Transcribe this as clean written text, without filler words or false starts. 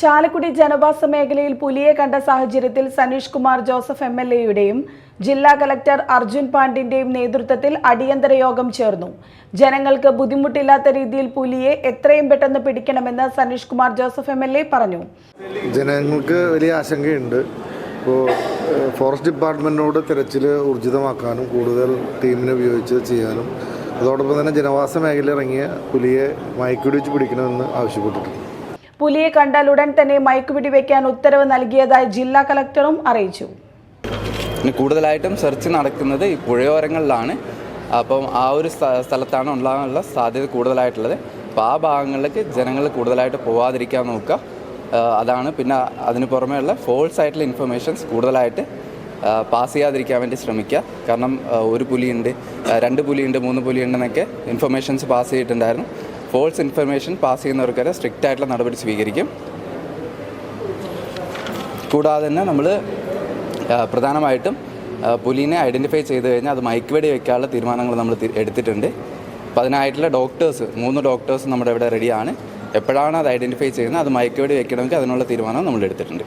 ചാലക്കുടി ജനവാസ മേഖലയിൽ പുലിയെ കണ്ട സാഹചര്യത്തിൽ സനീഷ് കുമാർ ജോസഫ് എംഎൽഎയുടെയും ജില്ലാ കളക്ടർ അർജുൻ പാണ്ഡ്യന്റെയും നേതൃത്വത്തിൽ അടിയന്തര യോഗം ചേർന്നു. ജനങ്ങൾക്ക് ബുദ്ധിമുട്ടില്ലാത്ത രീതിയിൽ പുലിയെ എത്രയും പെട്ടെന്ന് പിടിക്കണമെന്ന് സനീഷ് കുമാർ ജോസഫ് എംഎൽഎ പറഞ്ഞു. ജനങ്ങൾക്ക് വലിയ ആശങ്കയുണ്ട്. ഇപ്പോൾ ഫോറസ്റ്റ് ഡിപ്പാർട്ട്മെൻറ്റിനോട് തിരച്ചിൽ ഊർജിതമാക്കാനും കൂടുതൽ ടീമിനെ ഉപയോഗിച്ച് ചെയ്യാനും അതോടൊപ്പം തന്നെ ജനവാസ മേഖലയിൽ ഇറങ്ങിയ പുലിയെ മയക്കുവെടി വെച്ച് പിടിക്കണമെന്ന് ആവശ്യപ്പെട്ടിട്ടുണ്ട്. പുലിയെ കണ്ടാൽ ഉടൻ തന്നെ മയക്കുപിടി വയ്ക്കാൻ ഉത്തരവ് നൽകിയതായി ജില്ലാ കളക്ടറും അറിയിച്ചു. കൂടുതലായിട്ടും സെർച്ച് നടക്കുന്നത് ഈ പുഴയോരങ്ങളിലാണ്. അപ്പം ആ ഒരു സ്ഥലത്താണ് ഉണ്ടാകാനുള്ള സാധ്യത കൂടുതലായിട്ടുള്ളത്. അപ്പോൾ ആ ഭാഗങ്ങളിലേക്ക് ജനങ്ങൾ കൂടുതലായിട്ട് പോവാതിരിക്കാൻ നോക്കുക. അതാണ്. പിന്നെ അതിന് പുറമേയുള്ള ഫോൾസ് ആയിട്ടുള്ള ഇൻഫർമേഷൻസ് കൂടുതലായിട്ട് പാസ് ചെയ്യാതിരിക്കാൻ വേണ്ടി ശ്രമിക്കുക. കാരണം ഒരു പുലിയുണ്ട്, 2 പുലിയുണ്ട്, 3 പുലിയുണ്ടെന്നൊക്കെ ഇൻഫർമേഷൻസ് പാസ് ചെയ്തിട്ടുണ്ടായിരുന്നു. ഫോൾസ് ഇൻഫർമേഷൻ പാസ് ചെയ്യുന്നവർക്കൊക്കെ സ്ട്രിക്റ്റ് ആയിട്ടുള്ള നടപടി സ്വീകരിക്കും. കൂടാതെ തന്നെ നമ്മൾ പ്രധാനമായിട്ടും പുലിനെ ഐഡൻറ്റിഫൈ ചെയ്ത് കഴിഞ്ഞാൽ അത് മയക്കുവെടി വയ്ക്കാനുള്ള തീരുമാനങ്ങൾ നമ്മൾ എടുത്തിട്ടുണ്ട്. അപ്പോൾ അതിനായിട്ടുള്ള 3 ഡോക്ടേഴ്സ് നമ്മുടെ ഇവിടെ റെഡിയാണ്. എപ്പോഴാണ് അത് ഐഡൻറ്റിഫൈ ചെയ്യുന്നത്, അത് മയക്കുവെടി വയ്ക്കണമെങ്കിൽ അതിനുള്ള തീരുമാനം നമ്മൾ എടുത്തിട്ടുണ്ട്.